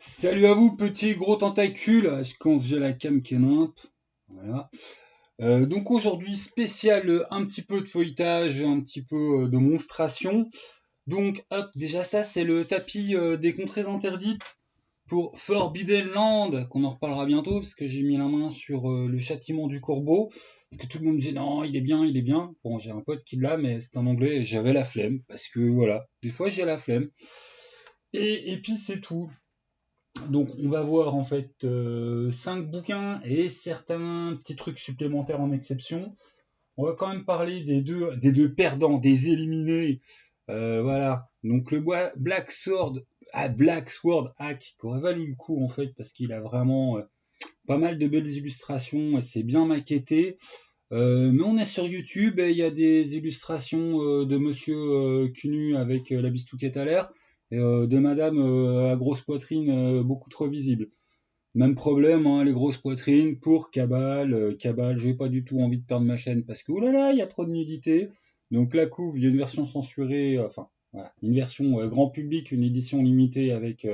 Salut à vous, petits gros tentacules. Je pense que j'ai la cam qui est nimpe. Voilà. Donc aujourd'hui, spécial un petit peu de feuilletage, un petit peu de monstration. Donc hop, déjà ça c'est le tapis des contrées interdites pour Forbidden Land, qu'on en reparlera bientôt, parce que j'ai mis la main sur le châtiment du corbeau. Parce que tout le monde me disait non, il est bien, il est bien. Bon, j'ai un pote qui l'a, mais c'est en anglais et j'avais la flemme, parce que voilà, des fois j'ai la flemme. Et puis c'est tout. Donc on va voir en fait 5 bouquins et certains petits trucs supplémentaires en exception. On va quand même parler des deux perdants, des éliminés. Voilà. Donc le Black Sword, Black Sword Hack, qui aurait valu le coup en fait parce qu'il a vraiment pas mal de belles illustrations et c'est bien maquetté. Mais on est sur YouTube et il y a des illustrations de Monsieur Cunu avec la bistouquette à l'air et de Madame à grosse poitrine beaucoup trop visible. Même problème, hein, les grosses poitrines pour Cabal. Cabal, j'ai pas du tout envie de perdre ma chaîne parce que oulala, il y a trop de nudité. Donc la couve, il y a une version censurée, enfin voilà, une version grand public, une édition limitée avec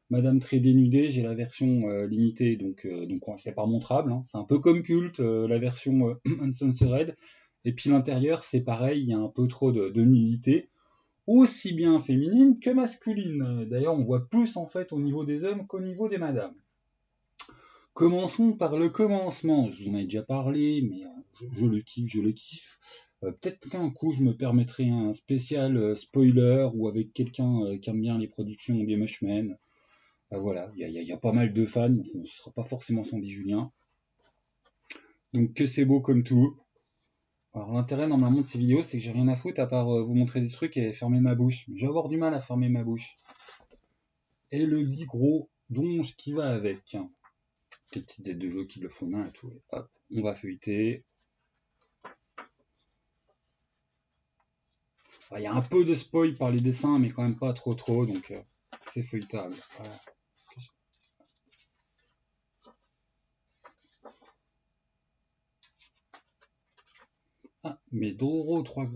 Madame très dénudée. J'ai la version limitée, donc ouais, c'est pas montrable. Hein. C'est un peu comme Culte, la version Uncensored. Et puis l'intérieur, c'est pareil, il y a un peu trop de nudité, aussi bien féminine que masculine. D'ailleurs, on voit plus en fait au niveau des hommes qu'au niveau des madames. Commençons par le commencement. Je vous en ai déjà parlé, mais je le kiffe, je le kiffe. Peut-être qu'un coup, je me permettrai un spécial spoiler ou avec quelqu'un qui aime bien les productions des Mushmen. Voilà, il y a pas mal de fans, donc on ne sera pas forcément sans dit Julien. Donc que c'est beau comme tout. Alors l'intérêt normalement de ces vidéos, c'est que j'ai rien à foutre à part vous montrer des trucs et fermer ma bouche. Je vais avoir du mal à fermer ma bouche. Et le dit gros donge qui va avec. Des petites aides de jeu qui le font bien et tout. Et hop, on va feuilleter. Il y a un peu de spoil par les dessins, mais quand même pas trop trop, donc c'est feuilletable. Voilà. Ah, mes trois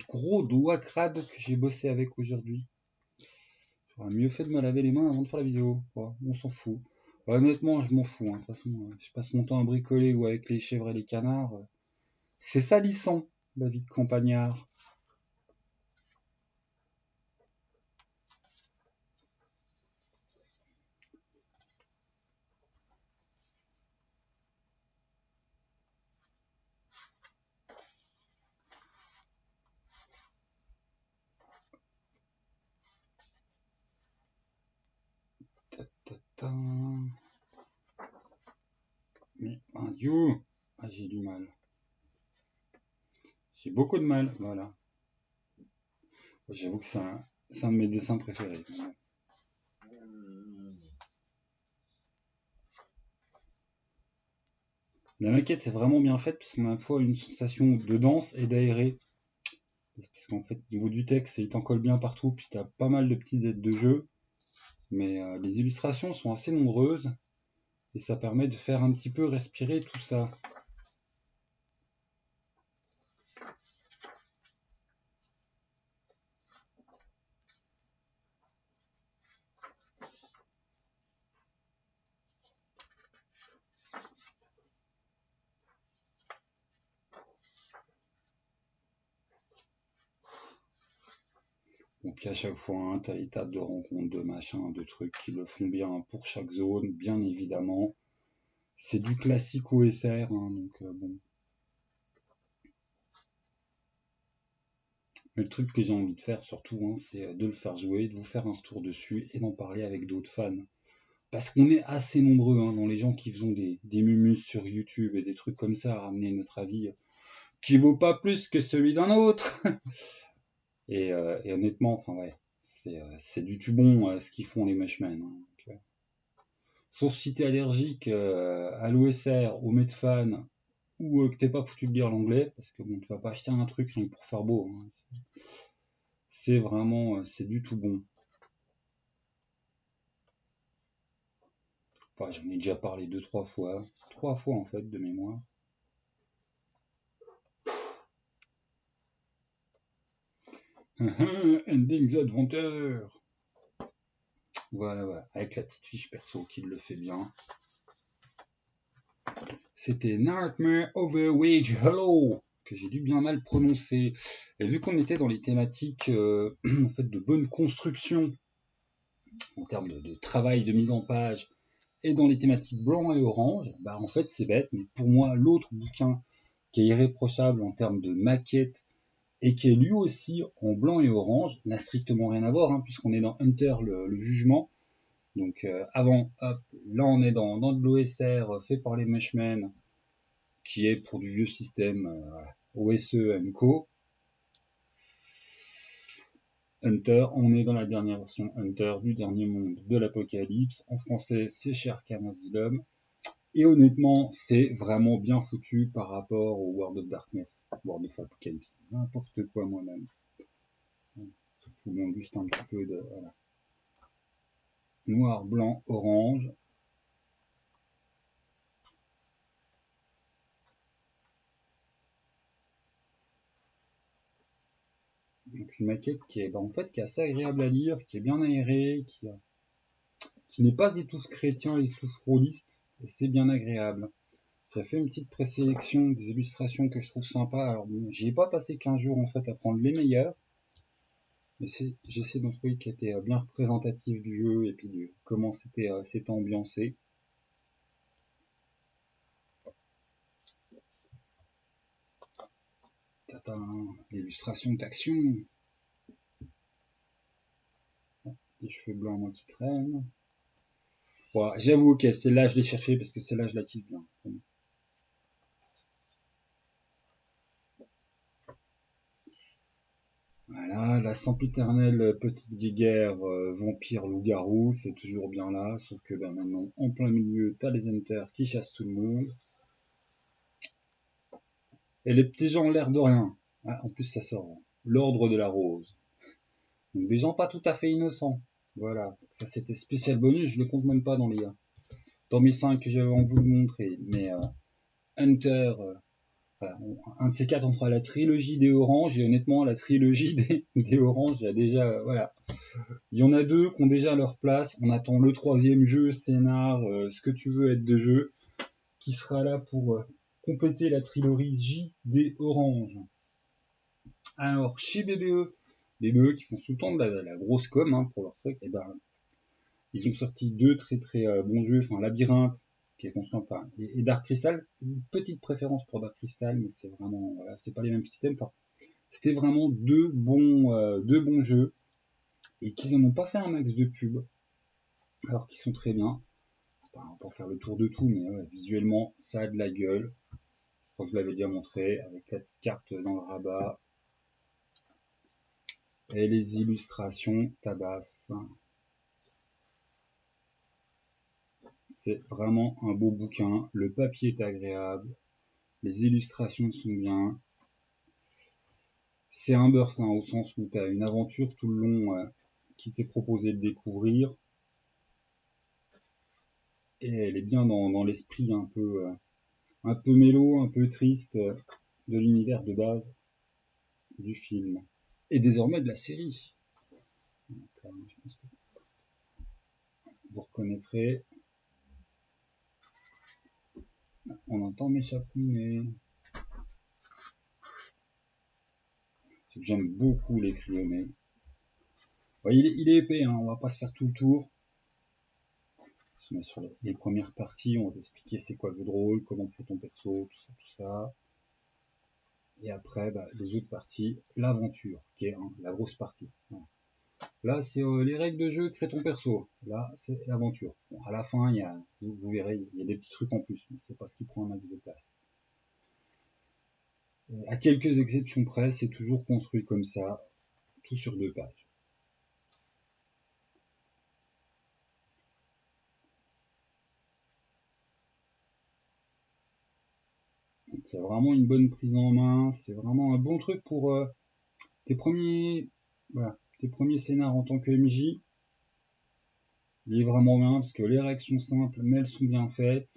gros doigts crades que j'ai bossé avec aujourd'hui. J'aurais mieux fait de me laver les mains avant de faire la vidéo. Ouais, on s'en fout. Ouais, honnêtement, je m'en fous. Hein. De toute façon, je passe mon temps à bricoler ou avec les chèvres et les canards. C'est salissant, la vie de campagnard. Mais, un dieu, ah, j'ai du mal. J'ai beaucoup de mal, voilà. J'avoue que c'est un de mes dessins préférés. La maquette est vraiment bien faite parce qu'on a à la fois une sensation de danse et d'aéré. Parce qu'en fait, au niveau du texte, il t'en colle bien partout, puis t'as pas mal de petites aides de jeu. Mais les illustrations sont assez nombreuses et ça permet de faire un petit peu respirer tout ça. Donc à chaque fois, hein, t'as les tables de rencontres, de machins, de trucs qui le font bien pour chaque zone, bien évidemment. C'est du classique OSR, hein, donc bon. Mais le truc que j'ai envie de faire surtout, hein, c'est de le faire jouer, de vous faire un retour dessus et d'en parler avec d'autres fans. Parce qu'on est assez nombreux hein, dans les gens qui font des mumus sur YouTube et des trucs comme ça à ramener notre avis qui vaut pas plus que celui d'un autre. Et honnêtement, enfin ouais, c'est du tout bon ce qu'ils font les Mushmen. Hein. Donc, sauf si t'es allergique à l'OSR, aux Medfan ou que t'es pas foutu de lire l'anglais, parce que bon, tu vas pas acheter un truc rien que pour faire beau. Hein. C'est vraiment, c'est du tout bon. Enfin, j'en ai déjà parlé deux, trois fois en fait de mémoire. Ending the Adventure. Voilà, voilà, avec la petite fiche perso qui le fait bien. C'était Nightmare Over Wage Hello, que j'ai dû bien mal prononcer. Et vu qu'on était dans les thématiques en fait, de bonne construction, en termes de travail, de mise en page, et dans les thématiques blanc et orange, bah en fait c'est bête, mais pour moi l'autre bouquin qui est irréprochable en termes de maquette et qui est lui aussi en blanc et orange n'a strictement rien à voir, hein, puisqu'on est dans Hunter le jugement. Donc avant, hop, là on est dans de l'OSR fait par les Mushmen, qui est pour du vieux système OSE Co. Hunter, on est dans la dernière version Hunter du dernier monde de l'Apocalypse. En français, c'est chez Arkham Asylum. Et honnêtement, c'est vraiment bien foutu par rapport au World of Darkness, World of Apocalypse. N'importe quoi moi-même. Je vous montre juste un petit peu de voilà. Noir, blanc, orange. Donc une maquette qui est en fait qui est assez agréable à lire, qui est bien aérée, qui n'est pas étouffe chrétien et étouffe rôliste, et c'est bien agréable. J'ai fait une petite présélection des illustrations que je trouve sympas. Alors, j'y ai pas passé 15 jours en fait à prendre les meilleurs, mais j'essaie d'en trouver qui étaient bien représentatifs du jeu et puis de comment c'était ambiancé. T'as l'illustration d'action, les cheveux blancs moi qui traînent. Bon, j'avoue que celle-là je l'ai cherchée parce que celle-là je la kiffe bien. Voilà, la sempiternelle petite guéguerre vampire loup-garou, c'est toujours bien là, sauf que ben, maintenant, en plein milieu, t'as les hunters qui chassent tout le monde. Et les petits gens ont l'air de rien. Ah, en plus, ça sort. L'ordre de la rose. Donc des gens pas tout à fait innocents. Voilà, ça c'était spécial bonus, je le compte même pas dans les gars. Dans mes 5 que j'avais envie de vous montrer. Mais Hunter, voilà, un de ces quatre, on fera la trilogie des oranges, et honnêtement, la trilogie des oranges, il y a déjà, voilà. Il y en a deux qui ont déjà leur place. On attend le troisième jeu, scénar, ce que tu veux être de jeu, qui sera là pour compléter la trilogie des oranges. Alors, chez BBE qui font tout le temps de la grosse com hein, pour leur truc, et ben, ils ont sorti deux très très bons jeux, enfin Labyrinthe, qui est construit par, et Dark Crystal, une petite préférence pour Dark Crystal, mais c'est vraiment, voilà, c'est pas les mêmes systèmes. Enfin, c'était vraiment deux bons jeux, et qu'ils en ont pas fait un max de pub, alors qu'ils sont très bien. Pas pour faire le tour de tout, mais ouais, visuellement, ça a de la gueule. Je crois que je l'avais déjà montré, avec la petite carte dans le rabat, et les illustrations tabassent. C'est vraiment un beau bouquin. Le papier est agréable. Les illustrations sont bien. C'est un burst hein, au sens où tu as une aventure tout le long qui t'est proposé de découvrir. Et elle est bien dans l'esprit un peu mélo, un peu triste de l'univers de base du film. Et désormais de la série. Donc, je pense que vous reconnaîtrez. On entend mes chapouines. J'aime beaucoup les crayonnés. Ouais, il est épais, hein, on va pas se faire tout le tour. Sur les premières parties, on va t'expliquer c'est quoi le jeu de rôle, comment tu fais ton perso, tout ça. Et après, bah, les autres parties, l'aventure, qui est hein, la grosse partie. Voilà. Là, c'est les règles de jeu, crée ton perso. Là, c'est l'aventure. Bon, à la fin, vous verrez, il y a des petits trucs en plus, mais c'est pas ce qui prend un max de place. À quelques exceptions près, c'est toujours construit comme ça, tout sur 2 pages. C'est vraiment une bonne prise en main, c'est vraiment un bon truc pour tes premiers, voilà, tes premiers scénars en tant que MJ. Il est vraiment bien parce que les règles sont simples, mais elles sont bien faites.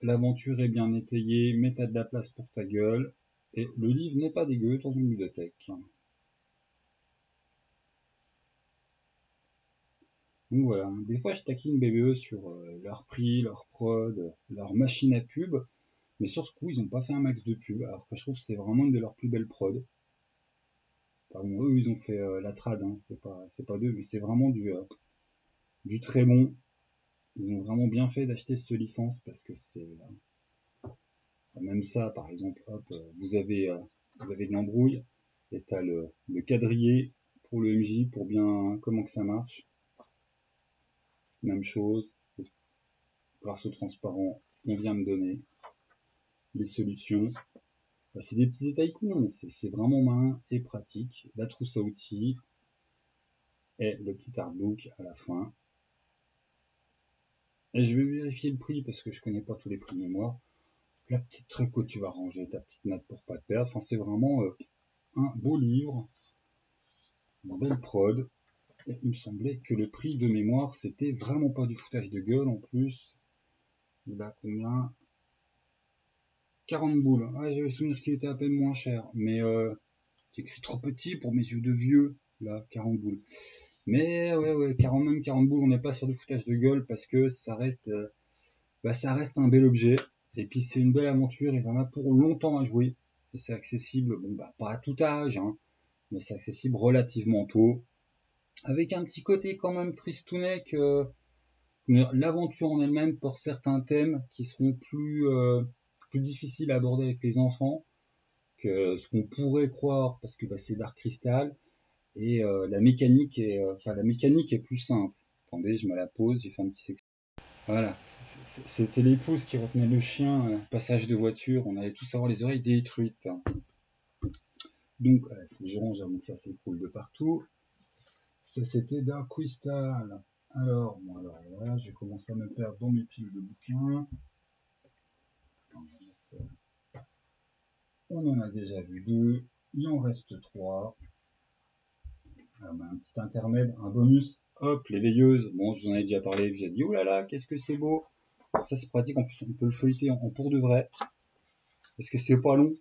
L'aventure est bien étayée, mais t'as de la place pour ta gueule. Et le livre n'est pas dégueu dans une bibliothèque. Donc voilà, des fois je taquine BBE sur leur prix, leur prod, leur machine à pub, mais sur ce coup ils n'ont pas fait un max de pub, alors que je trouve que c'est vraiment une de leurs plus belles prods. Pardon, eux ils ont fait la trad, hein, c'est pas d'eux, mais c'est vraiment du très bon. Ils ont vraiment bien fait d'acheter cette licence parce que c'est même ça, par exemple, hop, vous avez de l'embrouille et t'as le quadrillé pour le MJ pour bien comment que ça marche. Même chose, grâce au transparent, on vient me donner les solutions. Ça, c'est des petits détails cons, mais c'est vraiment malin et pratique. La trousse à outils et le petit artbook à la fin. Et je vais vérifier le prix parce que je connais pas tous les prix de mémoire. La petite truc où tu vas ranger ta petite note pour pas te perdre. Enfin, c'est vraiment un beau livre, une belle prod. Et il me semblait que le prix de mémoire, c'était vraiment pas du foutage de gueule en plus. Il a combien? 40 boules. Ouais, j'avais souvenir qu'il était à peine moins cher. Mais c'est écrit trop petit pour mes yeux de vieux. Là, 40 boules. Mais ouais, 40, même 40 boules, on n'est pas sur du foutage de gueule parce que ça reste un bel objet. Et puis c'est une belle aventure, il y en a pour longtemps à jouer. Et c'est accessible, bon bah pas à tout âge, hein, mais c'est accessible relativement tôt. Avec un petit côté quand même tristounet que l'aventure en elle-même porte certains thèmes qui seront plus difficiles à aborder avec les enfants que ce qu'on pourrait croire parce que bah, c'est Dark Crystal. Et la mécanique est plus simple. Attendez, je me la pose, j'ai fait un petit sexe. Voilà, c'était l'épouse qui retenait le chien, passage de voiture, on allait tous avoir les oreilles détruites. Donc, il faut que je range avant que ça s'écroule de partout. Ça, c'était Dark Crystal. Alors, bon, alors voilà, j'ai commencé à me perdre dans mes piles de bouquins. On en a déjà vu deux, il en reste trois. Alors, un petit intermède, un bonus. Hop, les veilleuses. Bon, je vous en ai déjà parlé, j'ai dit, oh là là, qu'est-ce que c'est beau. Ça, c'est pratique, en plus, on peut le feuilleter en pour de vrai. Est-ce que c'est pas long?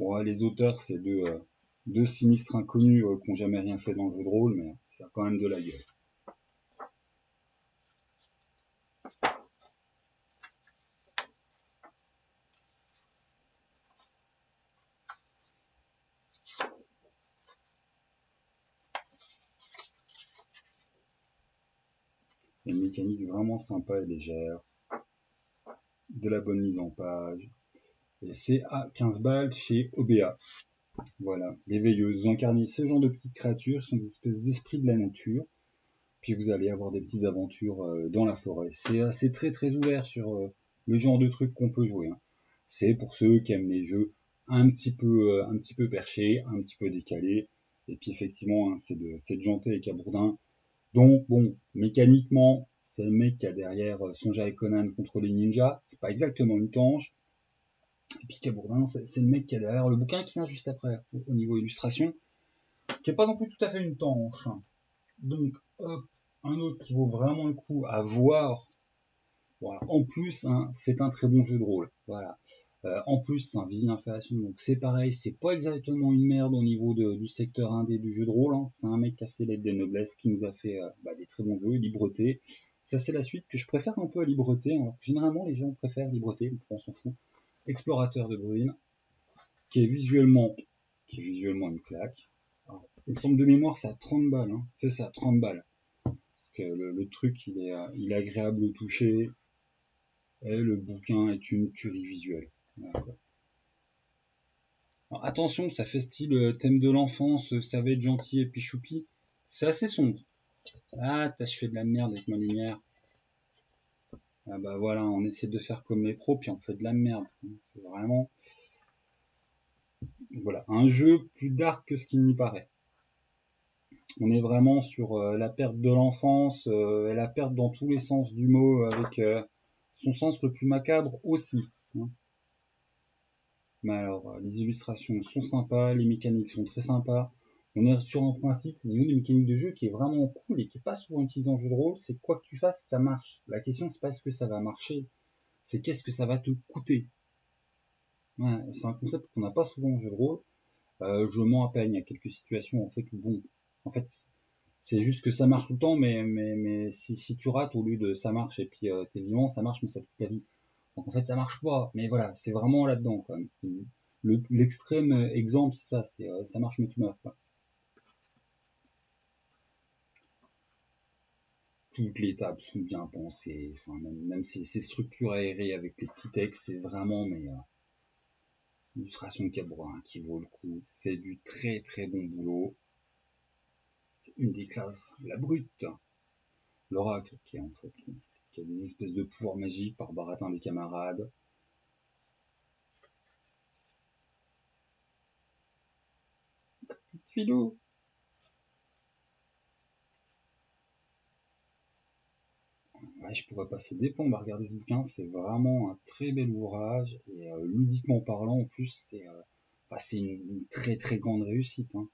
Bon, les auteurs, c'est deux sinistres inconnus qui n'ont jamais rien fait dans le jeu de rôle, mais ça a quand même de la gueule. Il y a une mécanique vraiment sympa et légère, de la bonne mise en page. Et c'est à 15 balles chez OBA. Voilà, les veilleuses. Vous incarnez ce genre de petites créatures, sont des espèces d'esprits de la nature. Puis vous allez avoir des petites aventures dans la forêt. C'est très très ouvert sur le genre de trucs qu'on peut jouer, hein. C'est pour ceux qui aiment les jeux un petit peu perchés, un petit peu décalés. Et puis effectivement, hein, c'est de Janté et Cabourdin. Donc bon, mécaniquement, c'est le mec qui a derrière Sonja et Conan contre les ninjas. C'est pas exactement une tanche. Et puis Cabourdin, c'est le mec qui a derrière le bouquin qui vient juste après, au niveau illustration, qui est pas non plus tout à fait une tanche. Donc, hop, un autre qui vaut vraiment le coup à voir. Voilà. En plus, hein, c'est un très bon jeu de rôle. Voilà. En plus, c'est un Villain Inflation, donc c'est pareil, c'est pas exactement une merde au niveau du secteur indé du jeu de rôle, hein. C'est un mec cassé l'aide des noblesses qui nous a fait des très bons jeux, Libreté. Ça, c'est la suite que je préfère un peu à Libreté, alors que généralement les gens préfèrent Libreté, mais on s'en fout. Explorateur de Bruine, qui est visuellement, une claque. Alors, il me semble de mémoire, c'est à 30 balles, hein. C'est ça, 30 balles. Le truc, il est agréable au toucher, et le bouquin est une tuerie visuelle. Voilà, quoi. Alors, attention, ça fait style thème de l'enfance, ça va être gentil et puis choupi. C'est assez sombre. Ah, je fais de la merde avec ma lumière. Ah bah voilà, on essaie de faire comme les pros, puis on fait de la merde. C'est vraiment, voilà, un jeu plus dark que ce qu'il n'y paraît. On est vraiment sur la perte de l'enfance, et la perte dans tous les sens du mot, avec son sens le plus macabre aussi, hein. Mais alors, les illustrations sont sympas, les mécaniques sont très sympas. On est sur un principe au niveau des mécaniques de jeu qui est vraiment cool et qui est pas souvent utilisé en jeu de rôle, c'est que quoi que tu fasses, ça marche. La question, c'est pas est-ce que ça va marcher, c'est qu'est-ce que ça va te coûter. Ouais, c'est un concept qu'on n'a pas souvent en jeu de rôle. Je mens à peine, il y a quelques situations en fait où bon, en fait c'est juste que ça marche tout le temps, mais si tu rates au lieu de ça marche et puis t'es vivant, ça marche mais ça toute la vie. Donc en fait ça marche pas, mais voilà, c'est vraiment là-dedans quoi. L'extrême exemple c'est ça, c'est ça marche mais tu meurs quoi. Toutes les tables sont bien pensées, enfin même ces structures aérées avec les petits textes, c'est vraiment mais illustration de Cabourin qui vaut le coup. C'est du très très bon boulot. C'est une des classes, la brute. L'oracle, qui est en fait, qui a des espèces de pouvoirs magiques par baratin des camarades. Petite philo. Ouais, je pourrais passer des plombs à regarder ce bouquin. C'est vraiment un très bel ouvrage et ludiquement parlant, en plus, c'est une très très grande réussite. Hein.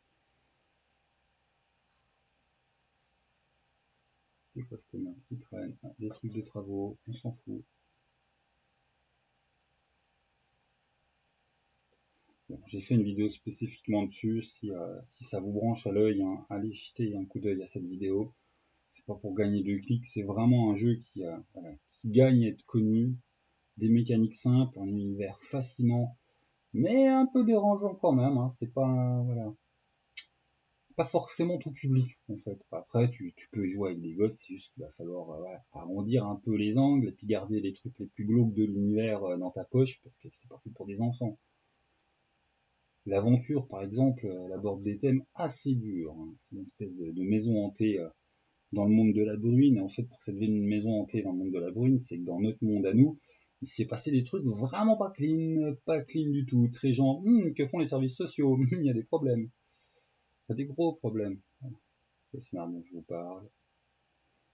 C'est quoi cette merde qui traîne? Ah, des trucs de travaux, on s'en fout. Bon, j'ai fait une vidéo spécifiquement dessus. Si ça vous branche à l'œil, hein, allez jeter un coup d'œil à cette vidéo. C'est pas pour gagner de clics, c'est vraiment un jeu voilà, qui gagne à être connu. Des mécaniques simples, un univers fascinant, mais un peu dérangeant quand même. Hein. C'est pas voilà, pas forcément tout public en fait. Après, tu peux jouer avec des gosses, c'est juste qu'il va falloir voilà, arrondir un peu les angles et puis garder les trucs les plus glauques de l'univers dans ta poche parce que c'est pas fait pour des enfants. L'aventure, par exemple, elle aborde des thèmes assez durs. Hein. C'est une espèce de maison hantée dans le monde de la bruine. Et en fait, pour que ça devienne une maison hantée dans le monde de la bruine, c'est que dans notre monde à nous, il s'est passé des trucs vraiment pas clean du tout. Très genre, que font les services sociaux? Il y a des problèmes. Il y a des gros problèmes. Le scénar dont je vous parle.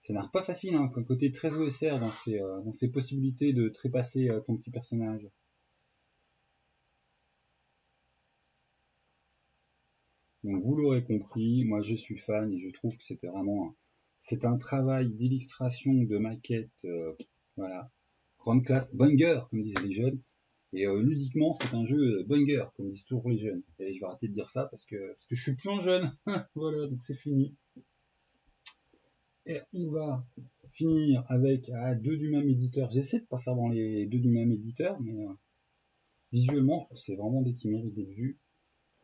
Scénar pas facile, hein, un côté très OSR dans ses possibilités de trépasser ton petit personnage. Donc vous l'aurez compris, moi je suis fan et je trouve que c'est un travail d'illustration, de maquette, voilà, grande classe, banger comme disent les jeunes. Et ludiquement, c'est un jeu banger, comme disent toujours les jeunes. Et je vais arrêter de dire ça parce que je suis plus un jeune. Voilà, donc c'est fini. Et on va finir avec deux du même éditeur. J'essaie de pas faire dans les deux du même éditeur, mais visuellement, je trouve que c'est vraiment des qui méritent d'être vus.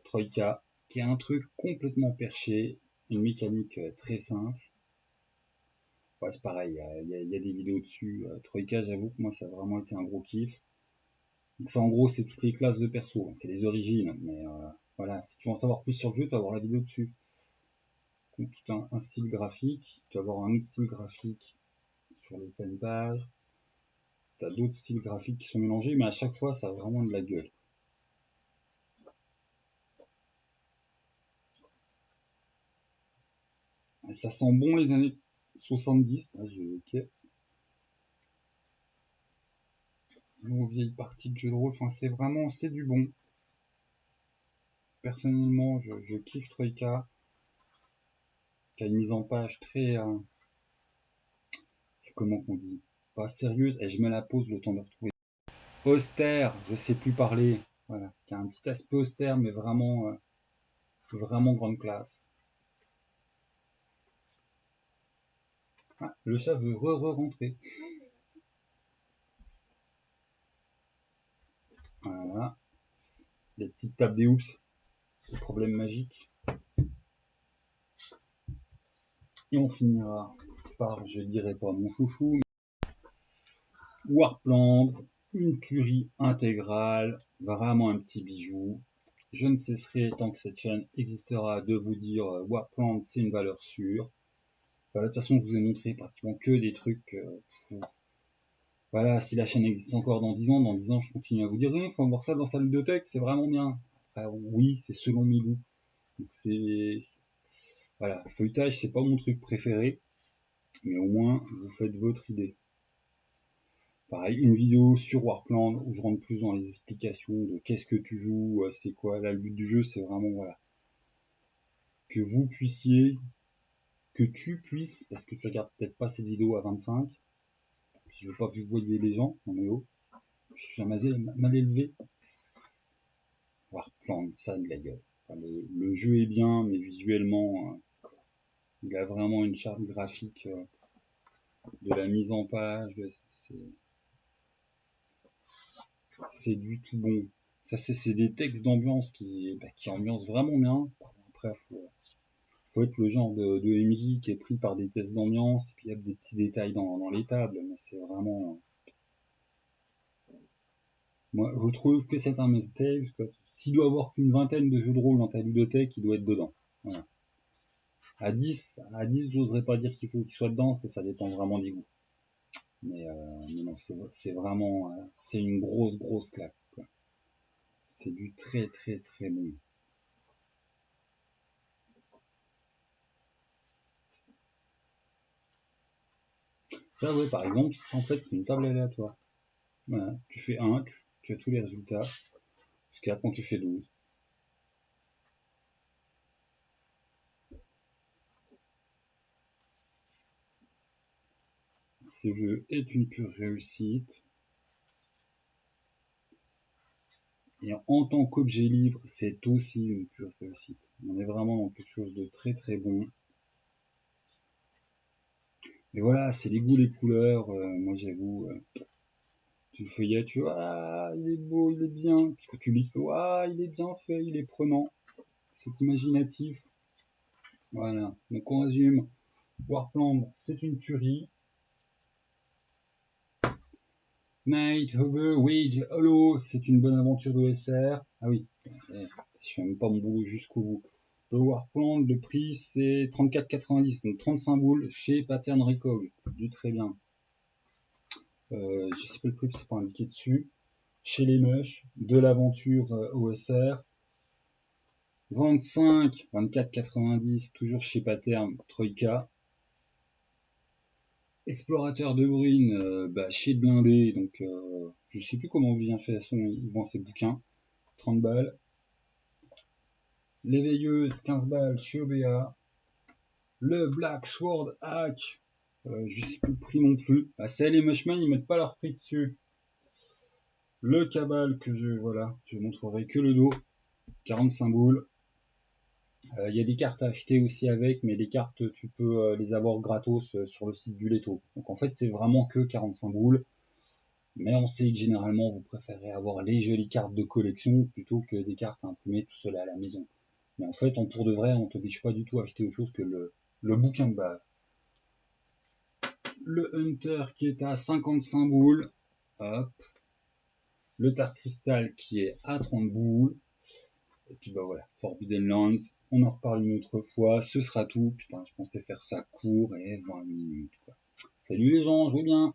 Troika, qui est un truc complètement perché, une mécanique très simple. Ouais, c'est pareil, il y a des vidéos dessus. Troika, j'avoue que moi, ça a vraiment été un gros kiff. Donc ça, en gros, c'est toutes les classes de perso, hein, c'est les origines. Mais voilà, si tu veux en savoir plus sur le jeu, tu vas voir la vidéo dessus. Donc tout un style graphique, tu vas avoir un autre style graphique sur les pleines pages. Tu as d'autres styles graphiques qui sont mélangés, mais à chaque fois, ça a vraiment de la gueule. Et ça sent bon les années 70. Ah, ok. Nos vieilles parties de jeux de rôle, enfin, c'est du bon. Personnellement, je kiffe Troika, qui a une mise en page très, c'est comment qu'on dit, pas sérieuse, et je me la pose le temps de retrouver. Austère, je sais plus parler, voilà, qui a un petit aspect austère, mais vraiment, vraiment grande classe. Ah, le chat veut re-rentrer. Voilà, les petites tables des oups, le problème magique. Et on finira par, je dirais pas mon chouchou, Warpland, une tuerie intégrale, vraiment un petit bijou. Je ne cesserai, tant que cette chaîne existera, de vous dire Warpland, c'est une valeur sûre. De toute façon, je vous ai montré pratiquement que des trucs. Voilà, si la chaîne existe encore dans 10 ans, je continue à vous dire, il faut voir ça dans sa ludothèque, c'est vraiment bien. Après, oui, c'est selon mes goûts. Donc c'est, voilà, le feuilletage, c'est pas mon truc préféré, mais au moins, vous faites votre idée. Pareil, une vidéo sur Warpland où je rentre plus dans les explications de qu'est-ce que tu joues, c'est quoi. Là, le but du jeu, c'est vraiment, voilà, que vous puissiez, que tu puisses, parce que tu regardes peut-être pas cette vidéo à 25, je veux pas que vous voyez les gens, non mais oh, je suis mal élevé. Warpland, ça de la gueule. Enfin, le jeu est bien, mais visuellement, il a vraiment une charte graphique, de la mise en page, c'est du tout bon. Ça, c'est des textes d'ambiance qui ambiancent vraiment bien. Après, faut être le genre de MJ qui est pris par des tests d'ambiance, et puis il y a des petits détails dans les tables, mais c'est vraiment. Moi, je trouve que c'est un must-have. S'il doit avoir qu'une vingtaine de jeux de rôle dans ta ludothèque, il doit être dedans. Voilà. À 10, j'oserais pas dire qu'il faut qu'il soit dedans, parce que ça dépend vraiment des goûts. Mais non, c'est vraiment, c'est une grosse claque, quoi. C'est du très très très bon. Ça, ouais, par exemple, en fait, c'est une table aléatoire. Voilà. Tu fais 1, tu as tous les résultats, jusqu'à quand tu fais 12. Ce jeu est une pure réussite. Et en tant qu'objet livre, c'est aussi une pure réussite. On est vraiment dans quelque chose de très très bon. Et voilà, c'est les goûts, les couleurs. Moi, j'avoue, tu le feuillettes, tu vois, ah, il est beau, il est bien. Puis que tu lis, ah, il est bien fait, il est prenant. C'est imaginatif. Voilà. Donc on résume. Warpland, c'est une tuerie. Night Hover Wage Hollow, c'est une bonne aventure d'OSR. Ah oui, je fais même pas mon boulot jusqu'au bout. Le Warpland, le prix c'est 34,90, donc 35 boules chez Pattern Recog. Du très bien. Je sais pas le prix, c'est pas indiqué dessus. Chez les Mush, de l'aventure OSR. 25, 24,90, toujours chez Pattern Troika. Explorateur de Brune, chez Blindé, donc je sais plus comment vient fait il vend ses bouquins. 30 balles. L'éveilleuse, 15 balles chez OBA. Le Black Sword Hack, je sais plus le prix non plus. Ah, c'est les Mushman, ils mettent pas leur prix dessus. Le Cabal que je montrerai que le dos, 45 boules. Il y a des cartes à acheter aussi avec, mais les cartes, tu peux les avoir gratos sur le site du Leto. Donc en fait, c'est vraiment que 45 boules. Mais on sait que généralement, vous préférez avoir les jolies cartes de collection plutôt que des cartes imprimées tout seul à la maison. Mais en fait, pour de vrai, on t'oblige pas du tout à acheter autre chose que le bouquin de base. Le Hunter qui est à 55 boules. Hop. Le Tar Crystal qui est à 30 boules. Et puis bah voilà, Forbidden Lands. On en reparle une autre fois. Ce sera tout. Putain, je pensais faire ça court et 20 minutes, quoi. Salut les gens, je vais bien.